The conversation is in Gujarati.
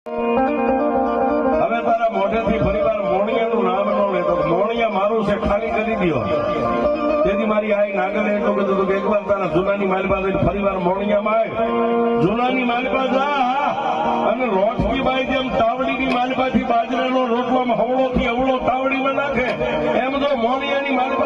હવે તારા મોઢેથી ફરીવાર મોણિયાનું નામ ન લેતો. મોણિયા મારું છે, ખાલી કરી દો. તેથી મારી આઈ નાગલે એટલું કીધું હતું કે એકવાર તારા જૂનાની માલપા જઈને ફરીવાર મોણિયામાં આવ. જૂનાની માલપા જા અને રોટકી બાઈ જેમ તાવડીની માલપાથી બાજરાનો રોટવામાં હવળોથી અવળો તાવડીમાં નાખે એમ તો મોણિયાની માલપા